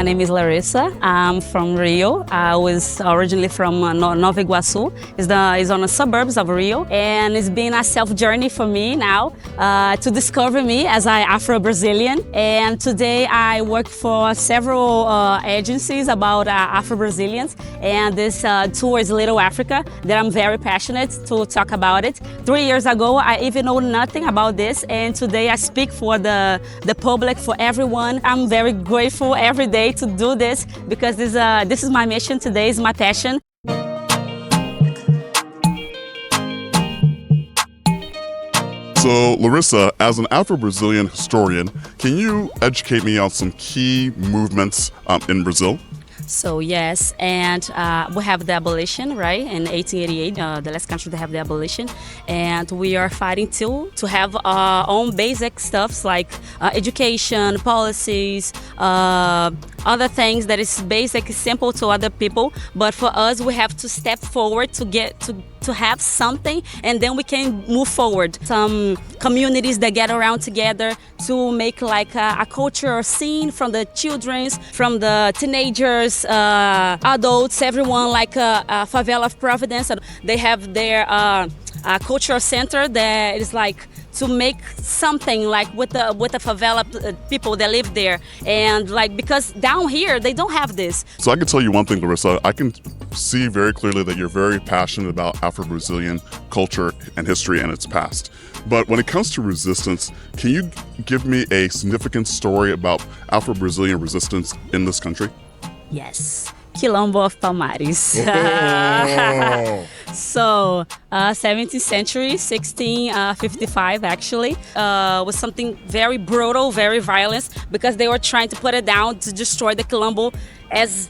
my name is Larissa. I'm from Rio. I was originally from Nova Iguaçu. It's on the suburbs of Rio, and it's been a self-journey for me now to discover me as an Afro Brazilian. And today I work for several agencies about Afro Brazilians, and this tour is Little Africa that I'm very passionate to talk about it. 3 years ago, I even know nothing about this, and today I speak for the public, for everyone. I'm very grateful every day to do this because this is my mission today, is my passion. So, Larissa, as an Afro-Brazilian historian, can you educate me on some key movements in Brazil? So yes, and we have the abolition, right, in 1888, the last country to have the abolition, and we are fighting to have our own basic stuffs like education, policies, other things that is basic, simple to other people, but for us we have to step forward to have something, and then we can move forward. Some communities that get around together to make like a culture scene from the children's, from the teenagers, adults, everyone, like a favela of Providence. They have their cultural center that is like to make something like with the favela people that live there, and like because down here they don't have this. So I can tell you one thing, Larissa, I can see very clearly that you're very passionate about Afro-Brazilian culture and history and its past. But when it comes to resistance, can you give me a significant story about Afro-Brazilian resistance in this country? Yes. Quilombo of Palmares. Oh. So, 17th century, 1655 actually, was something very brutal, very violent, because they were trying to put it down to destroy the Quilombo as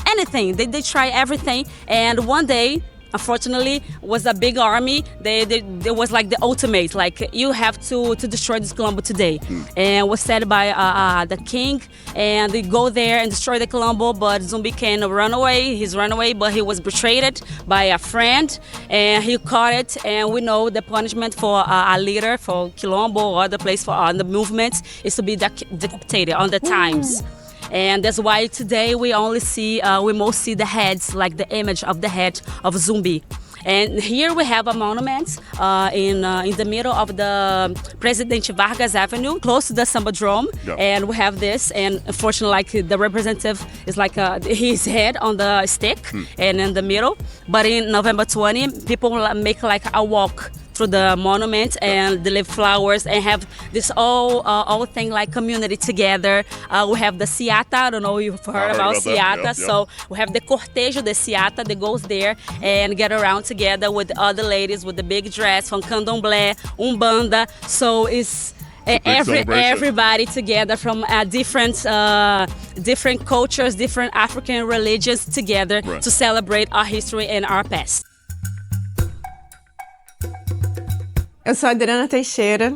anything. They try everything, and one day, unfortunately, was a big army. There was like the ultimate, like you have to destroy this Quilombo today. And was said by the king, and they go there and destroy the Quilombo, but Zumbi can run away. He's run away, but he was betrayed by a friend, and he caught it. And we know the punishment for a leader for Quilombo or other place for the movements is to be decapitated on the times. And that's why today we only see, we most see the heads, like the image of the head of Zumbi. And here we have a monument in the middle of the President Vargas Avenue, close to the Sambadrome. Yeah. And we have this, and unfortunately, like the representative is like his head on the stick and in the middle. But in November 20, people make like a walk through the monument and they leave flowers and have this all thing like community together. We have the Seata, I don't know if you've heard about Seata. Yeah. So we have the cortejo de Seata that goes there and get around together with other ladies with the big dress from Candomblé, Umbanda. So it's everybody together from different cultures, different African religions together to celebrate our history and our past. Eu sou a Adriana Teixeira,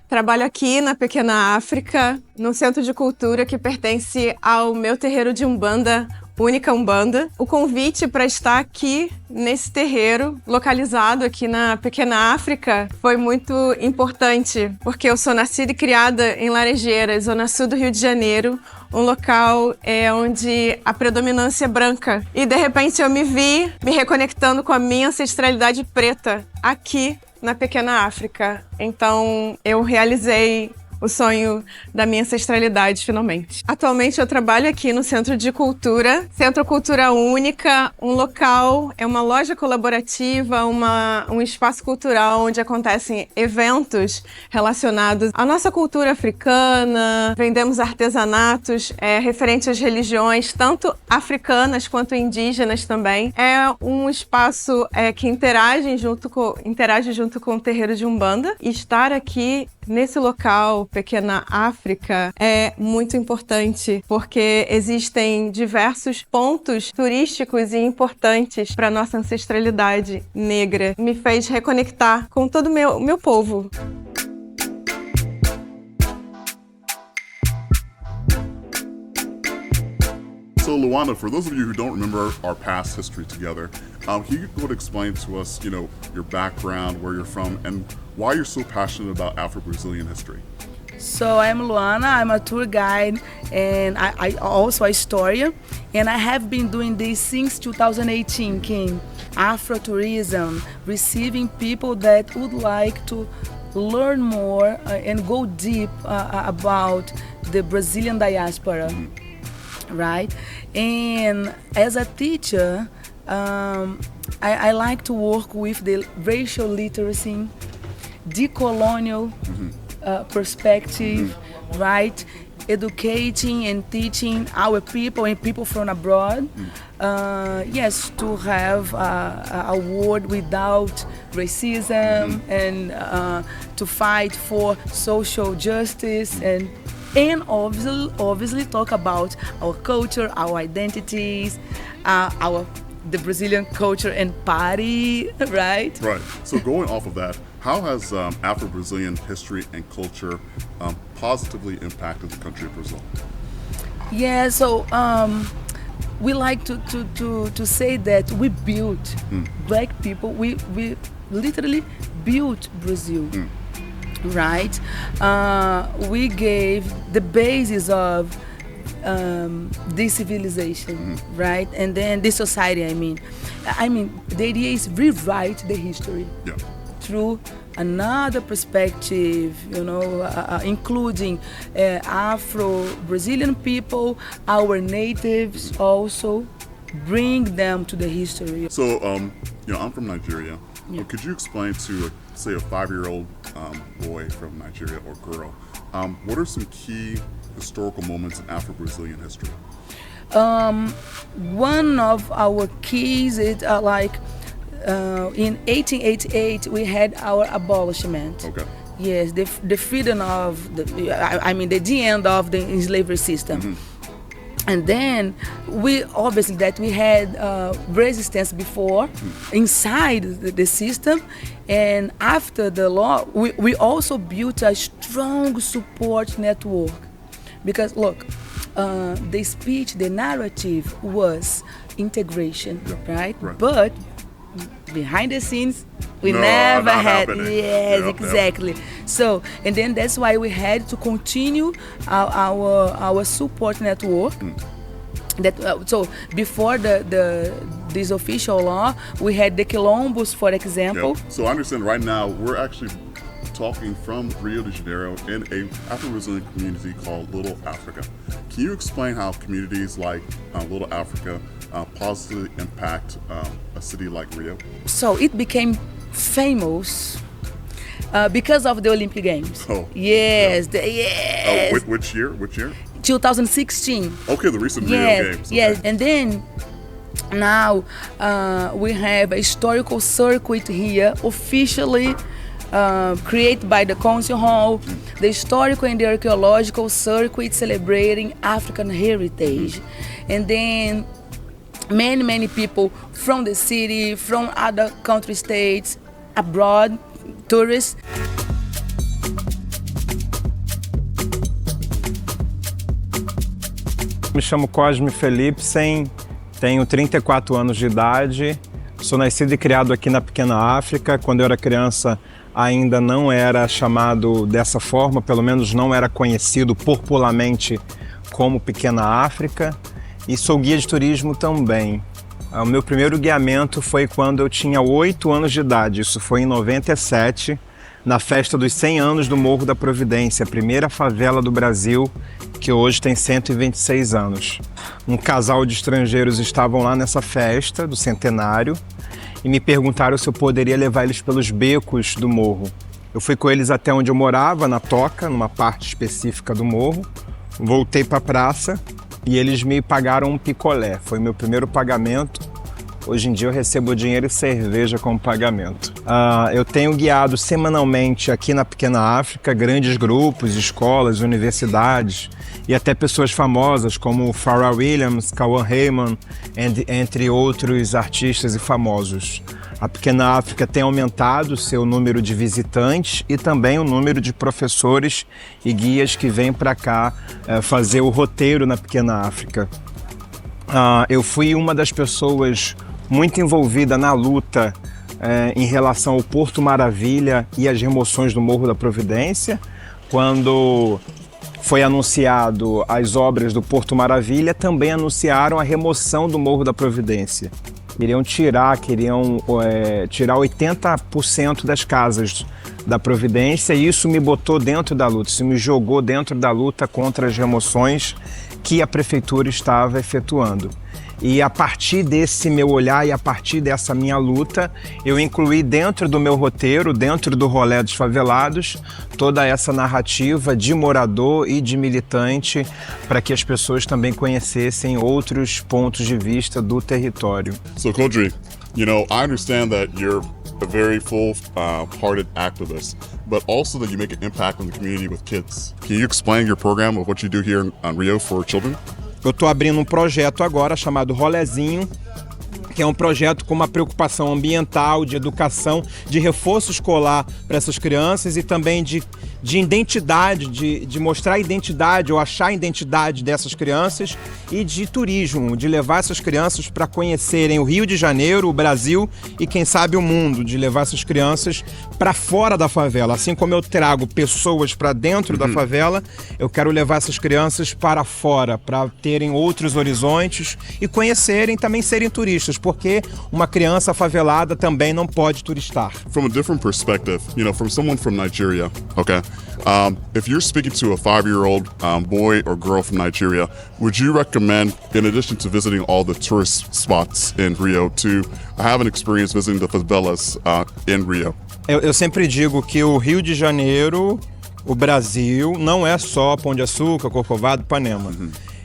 trabalho aqui na Pequena África, num centro de cultura que pertence ao meu terreiro de Umbanda, Única Umbanda. O convite para estar aqui nesse terreiro, localizado aqui na Pequena África, foi muito importante, porque eu sou nascida e criada em Laranjeiras, zona sul do Rio de Janeiro, um local onde a predominância é branca. E de repente eu me vi me reconectando com a minha ancestralidade preta aqui na Pequena África. Então eu realizei o sonho da minha ancestralidade, finalmente. Atualmente eu trabalho aqui no Centro de Cultura, Centro Cultura Única, um local, é uma loja colaborativa, um espaço cultural onde acontecem eventos relacionados à nossa cultura africana, vendemos artesanatos referentes às religiões, tanto africanas quanto indígenas também. É um espaço que interage junto com o terreiro de Umbanda, e estar aqui nesse local, Pequena África, é muito importante, porque existem diversos pontos turísticos e importantes para nossa ancestralidade negra. Me fez reconectar com todo o meu povo. So Luana, for those of you who don't remember our past history together, can you go and explain to us, your background, where you're from, and why you're so passionate about Afro-Brazilian history? So I'm Luana, I'm a tour guide and I also a historian, and I have been doing this since 2018, Kim. Afro tourism, receiving people that would like to learn more and go deep about the Brazilian diaspora, right? And as a teacher, I like to work with the racial literacy, decolonial perspective, right? Educating and teaching our people and people from abroad, yes, to have a world without racism and to fight for social justice and obviously talk about our culture, our identities, the Brazilian culture and party, right? Right. So going off of that, how has Afro Brazilian history and culture positively impacted the country of Brazil? Yeah, so we like to say that we built, black people, we literally built Brazil, right? We gave the basis of this civilization, right? And then this society, I mean, the idea is rewrite the history through another perspective, you know, including Afro-Brazilian people, our natives also, bring them to the history. So, you know, I'm from Nigeria. Yeah. Could you explain to, say, a 5-year-old boy from Nigeria or girl, what are some key historical moments in Afro-Brazilian history? One of our keys is in 1888 we had our abolishment. Okay. Yes, the freedom of the end of the slavery system. And then we obviously that we had resistance before inside the system, and after the law we also built a strong support network, because look, the speech, the narrative was integration, right? But behind the scenes we never had. Yes, exactly. So, and then that's why we had to continue our support network. That so before this official law, we had the quilombos, for example. So I understand right now we're actually talking from Rio de Janeiro in a Afro-Brazilian community called Little Africa. Can you explain how communities like Little Africa positively impact a city like Rio? So it became famous because of the Olympic Games. Oh, yes, which year? 2016. Okay, the recent Rio Games. Okay. Yes, and then now we have a historical circuit here, officially created by the Council Hall, the historical and the archaeological circuit celebrating African heritage. And then many people from the city, from other country states, abroad, tourists. Me chamo Cosme Felipsen, tenho 34 anos de idade, sou nascido e criado aqui na pequena África. Quando eu era criança ainda não era chamado dessa forma, pelo menos não era conhecido popularmente como Pequena África, e sou guia de turismo também. O meu primeiro guiamento foi quando eu tinha 8 anos de idade, isso foi em 97, na festa dos 100 anos do Morro da Providência, a primeira favela do Brasil, que hoje tem 126 anos. Um casal de estrangeiros estavam lá nessa festa do centenário e me perguntaram se eu poderia levar eles pelos becos do morro. Eu fui com eles até onde eu morava, na Toca, numa parte específica do morro. Voltei para a praça e eles me pagaram um picolé. Foi meu primeiro pagamento. Hoje em dia eu recebo dinheiro e cerveja como pagamento. Eu tenho guiado semanalmente aqui na Pequena África grandes grupos, escolas, universidades e até pessoas famosas como Pharrell Williams, Cauã Raymond, entre outros artistas e famosos. A Pequena África tem aumentado seu número de visitantes e também o número de professores e guias que vêm para cá fazer o roteiro na Pequena África. Eu fui uma das pessoas muito envolvida na luta em relação ao Porto Maravilha e as remoções do Morro da Providência, Quando foi anunciado as obras do Porto Maravilha, também anunciaram a remoção do Morro da Providência. Queriam tirar 80% das casas da Providência, e isso me botou dentro da luta, isso me jogou dentro da luta contra as remoções que a prefeitura estava efetuando. E a partir desse meu olhar e a partir dessa minha luta, eu incluí dentro do meu roteiro, dentro do rolê dos favelados, toda essa narrativa de morador e de militante para que as pessoas também conhecessem outros pontos de vista do território. So, Kodri, you know, I understand that you're a very full-hearted activist, but also that you make an impact on the community with kids. Can you explain your program of what you do here on Rio for children? Eu estou abrindo um projeto agora chamado Rolezinho, que é um projeto com uma preocupação ambiental, de educação, de reforço escolar para essas crianças e também de identidade, de mostrar a identidade ou achar a identidade dessas crianças e de turismo, de levar essas crianças para conhecerem o Rio de Janeiro, o Brasil e quem sabe o mundo, de levar essas crianças para fora da favela. Assim como eu trago pessoas para dentro da favela, eu quero levar essas crianças para fora, para terem outros horizontes e conhecerem, também serem turistas, porque uma criança favelada também não pode turistar. From a different perspective, you know, from someone from Nigeria, okay? If you're speaking to a 5-year-old boy or girl from Nigeria, would you recommend, in addition to visiting all the tourist spots in Rio, to have an experience visiting the favelas in Rio? Eu sempre digo que o Rio de Janeiro, o Brasil, não é só Pão de Açúcar, Corcovado, Ipanema.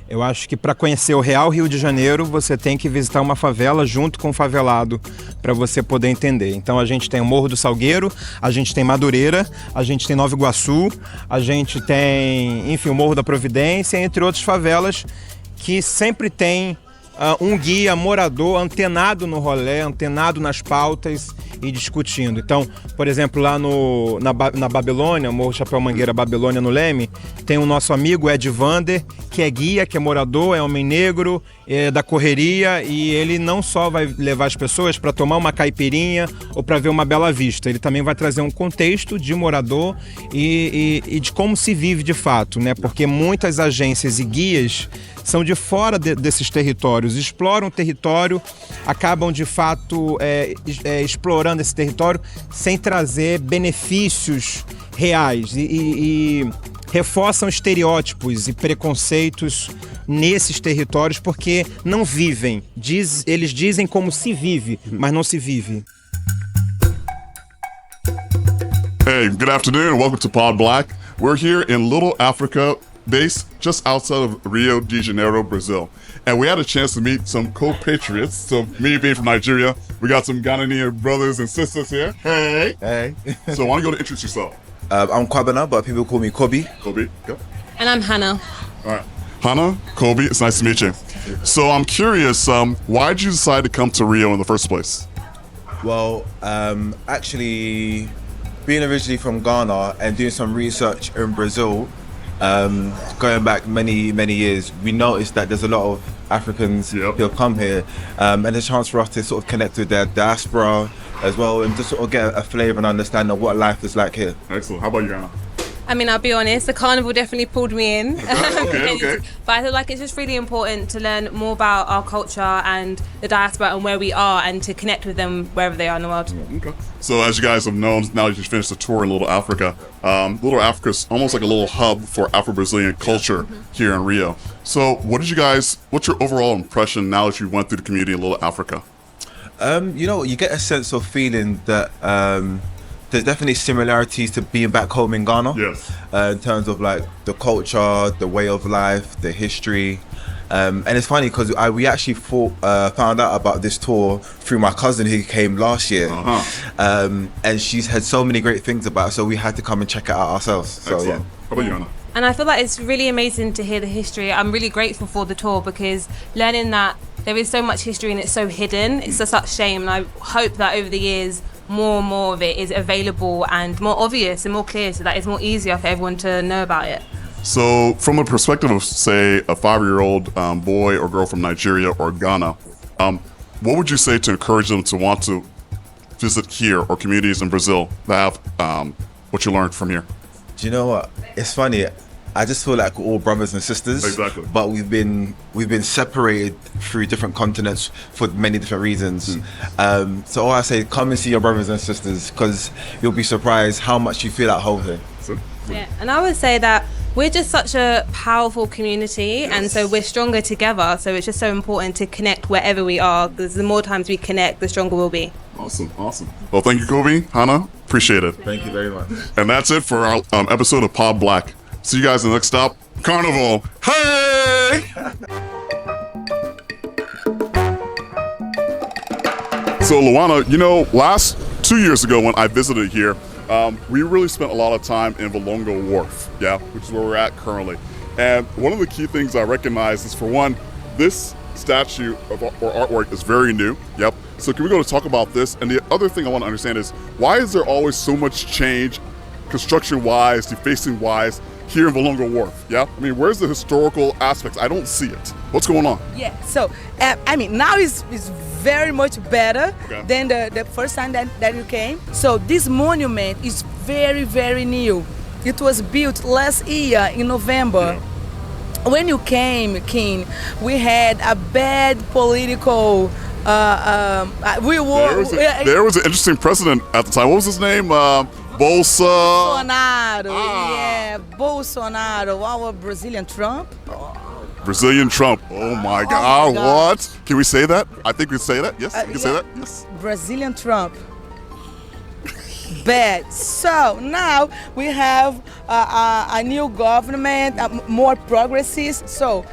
Eu acho que para conhecer o real Rio de Janeiro, você tem que visitar uma favela junto com o favelado para você poder entender. Então a gente tem o Morro do Salgueiro, a gente tem Madureira, a gente tem Nova Iguaçu, a gente tem, enfim, o Morro da Providência, entre outras favelas que sempre tem um guia morador antenado no rolê, antenado nas pautas e discutindo. Então, por exemplo, lá na Babilônia, Morro Chapéu Mangueira Babilônia, no Leme, tem o nosso amigo Ed Vander, que é guia, que é morador, é homem negro, é da correria, e ele não só vai levar as pessoas para tomar uma caipirinha ou para ver uma bela vista, ele também vai trazer um contexto de morador e de como se vive de fato, né? Porque muitas agências e guias são de fora desses territórios, exploram o território, acabam de fato explorando esse território sem trazer benefícios reais e reforçam estereótipos e preconceitos nesses territórios porque não vivem. Eles dizem como se vive, mas não se vive. Hey, good afternoon and welcome to Pod Black. We're here in Little Africa, based just outside of Rio de Janeiro, Brazil. And we had a chance to meet some co-patriots. So me being from Nigeria, we got some Ghanaian brothers and sisters here. Hey. Hey. So why don't you go to introduce yourself? I'm Kwabena, but people call me Kobe. Kobe, go. And I'm Hannah. All right. Hannah, Kobe, it's nice to meet you. So I'm curious, why did you decide to come to Rio in the first place? Well, actually, being originally from Ghana and doing some research in Brazil, going back many years, we noticed that there's a lot of Africans who come here, and a chance for us to sort of connect with their diaspora as well, and just sort of get a flavour and understanding of what life is like here. Excellent. How about you, Hannah? I mean, I'll be honest, the carnival definitely pulled me in. Okay. But I feel like it's just really important to learn more about our culture and the diaspora and where we are, and to connect with them wherever they are in the world. Okay. So as you guys have known, now you just finished the tour in Little Africa. Little Africa is almost like a little hub for Afro Brazilian culture here in Rio. So what's your overall impression now that you went through the community in Little Africa? You know, you get a sense of feeling that there's definitely similarities to being back home in Ghana. Yes. In terms of like the culture, the way of life, the history. And it's funny because we actually found out about this tour through my cousin who came last year. And she's had so many great things about it, so we had to come and check it out ourselves. So, Excellent. yeah. How about you, Anna? And I feel like it's really amazing to hear the history. I'm really grateful for the tour, because learning that there is so much history and it's so hidden, it's a such shame. And I hope that over the years, more and more of it is available and more obvious and more clear, so that it's more easier for everyone to know about it. So from a perspective of, say, a 5-year-old boy or girl from Nigeria or Ghana, what would you say to encourage them to want to visit here or communities in Brazil that have what you learned from here? Do Do you know what? It's funny. I just feel like we're all brothers and sisters. Exactly. But we've been separated through different continents for many different reasons. So all I say, come and see your brothers and sisters, because you'll be surprised how much you feel at home here. Yeah, and I would say that we're just such a powerful community, and so we're stronger together. So it's just so important to connect wherever we are, because the more times we connect, the stronger we'll be. Awesome. Well, thank you, Kobe, Hannah. Appreciate it. Thank you very much. And that's it for our episode of Pod Black. See you guys in the next stop, Carnival. Hey! So, Luana, you know, last 2 years ago when I visited here, we really spent a lot of time in Valongo Wharf, which is where we're at currently. And one of the key things I recognize is, for one, this statue or artwork is very new. So can we go to talk about this? And the other thing I want to understand is, why is there always so much change, construction-wise, defacing-wise, here in Valongo Wharf? I mean, where's the historical aspects? I don't see it. What's going on? Yeah, so, I mean, now is very much better than the first time that you came. So this monument is very, very new. It was built last year in November. When you came, King, we had a bad political... there was an interesting president at the time. What was his name? Bolsonaro. Yeah, Bolsonaro, our Brazilian Trump. Brazilian Trump. Oh my God. What? Can we say that? I think we say that. Yes, we can say that. Yes. Brazilian Trump. Bad. So now we have a new government, more progressive. So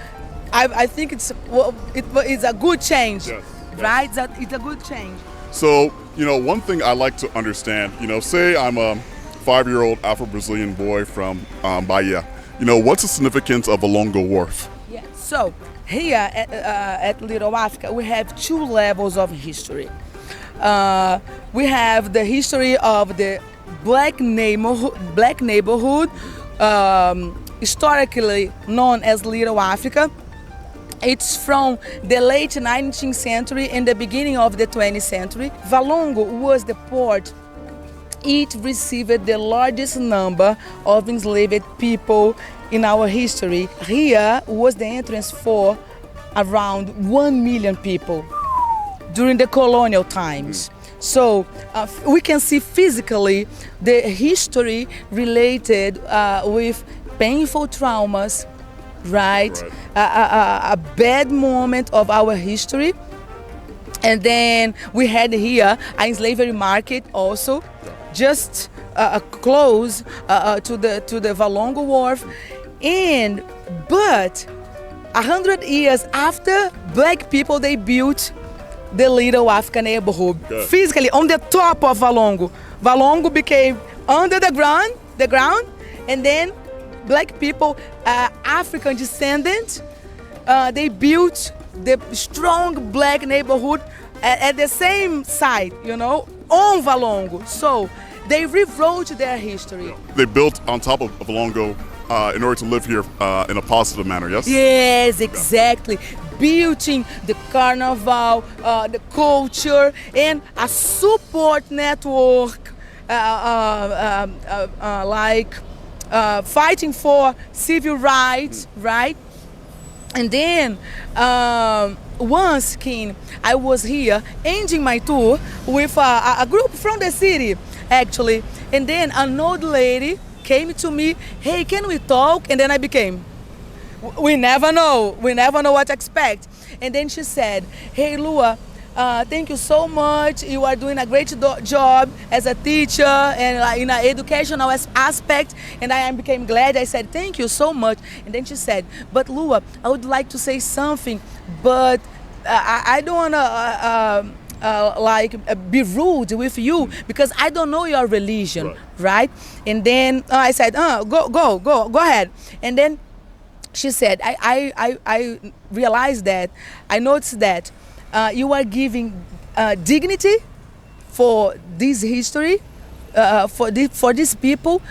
I think it's a good change, right? It's a good change. So, you know, one thing I like to understand, you know, say I'm a 5-year-old Afro-Brazilian boy from Bahia. You know, what's the significance of Valongo Wharf? Yeah. So here at Little Africa, we have 2 levels of history. We have the history of the black neighborhood, historically known as Little Africa. It's from the late 19th century and the beginning of the 20th century. Valongo was the port. It received the largest number of enslaved people in our history. Here was the entrance for around 1 million people during the colonial times. So we can see physically the history related with painful traumas, right? A bad moment of our history. And then we had here a slavery market also, just close to the Valongo Wharf. But 100 years after, black people, they built the Little African neighborhood physically on the top of Valongo. Valongo became under the ground, and then black people, African descendants, they built the strong black neighborhood at the same site, you know, on Valongo. So they rewrote their history. They built on top of Valongo in order to live here in a positive manner, yes? Yes, exactly. Building the carnival, the culture, and a support network like fighting for civil rights, right? And then once, King, I was here ending my tour with a group from the city, actually. And then an old lady came to me, hey, can we talk? And then I became, we never know what to expect. And then she said, hey, Lua, thank you so much. You are doing a great job as a teacher and in an educational aspect. And I became glad. I said, thank you so much. And then she said, but Lua, I would like to say something, but I don't want to be rude with you because I don't know your religion, right? And then I said, go ahead. And then she said, I realized that, I noticed that you are giving dignity for this history, for these people,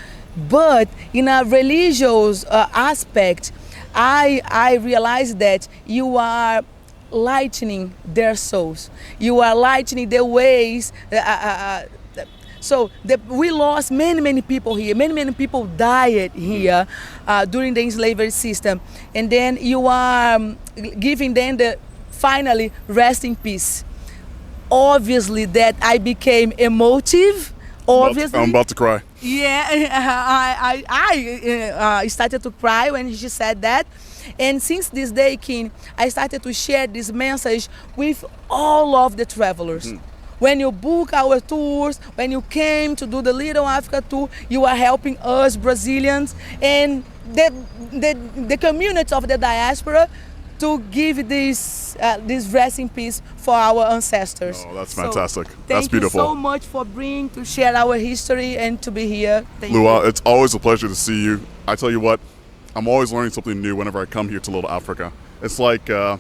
but in a religious aspect, I realized that you are lightening their souls. You are lightening the ways So we lost many people here. Many people died here during the slavery system. And then you are giving them the finally rest in peace. Obviously that I became emotive. Obviously. I'm about to cry. Yeah, I started to cry when she said that. And since this day, King, I started to share this message with all of the travelers. When you book our tours, when you came to do the Little Africa tour, you are helping us Brazilians and the community of the diaspora to give this rest in peace for our ancestors. Oh, that's fantastic. So, That's beautiful. Thank you so much for bringing to share our history and to be here. Thank Lua, you. it's always a pleasure to see you. I tell you what, I'm always learning something new whenever I come here to Little Africa. It's like, I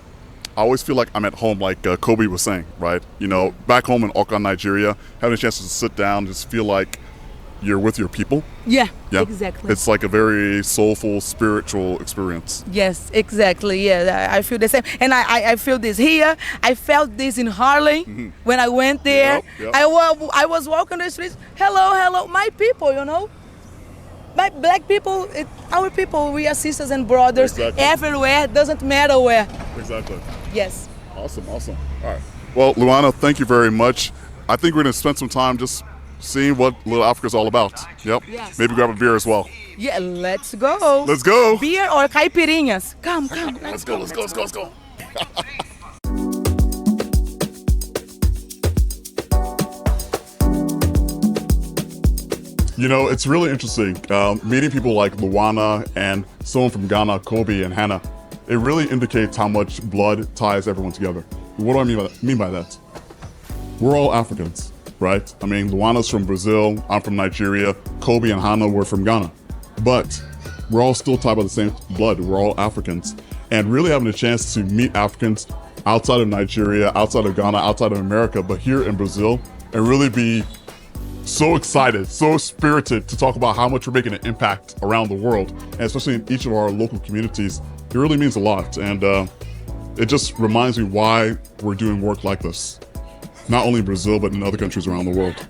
always feel like I'm at home, like Kobe was saying, right? You know, back home in Oka, Nigeria, having a chance to sit down, just feel like you're with your people. Yeah, Yeah, exactly. It's like a very soulful, spiritual experience. Yes, exactly. Yeah, I feel the same. And I feel this here. I felt this in Harlem when I went there. Yep. I was walking the streets. Hello, my people, you know. My black people, our people, we are sisters and brothers everywhere. Doesn't matter where. Exactly. Yes. Awesome. All right. Well, Luana, thank you very much. I think we're going to spend some time just seeing what Little Africa's all about. Yep. Yes. Maybe grab a beer as well. Yeah, let's go. Let's go. Beer or caipirinhas? Come. Let's go. You know, it's really interesting meeting people like Luana and someone from Ghana, Kobe and Hannah. It really indicates how much blood ties everyone together. What do I mean by that? We're all Africans, right? I mean, Luana's from Brazil, I'm from Nigeria, Kobe and Hannah were from Ghana. But we're all still tied by the same blood. We're all Africans. And really having a chance to meet Africans outside of Nigeria, outside of Ghana, outside of America, but here in Brazil, and really be so excited, so spirited to talk about how much we're making an impact around the world, and especially in each of our local communities. It really means a lot, and it just reminds me why we're doing work like this, not only in Brazil, but in other countries around the world.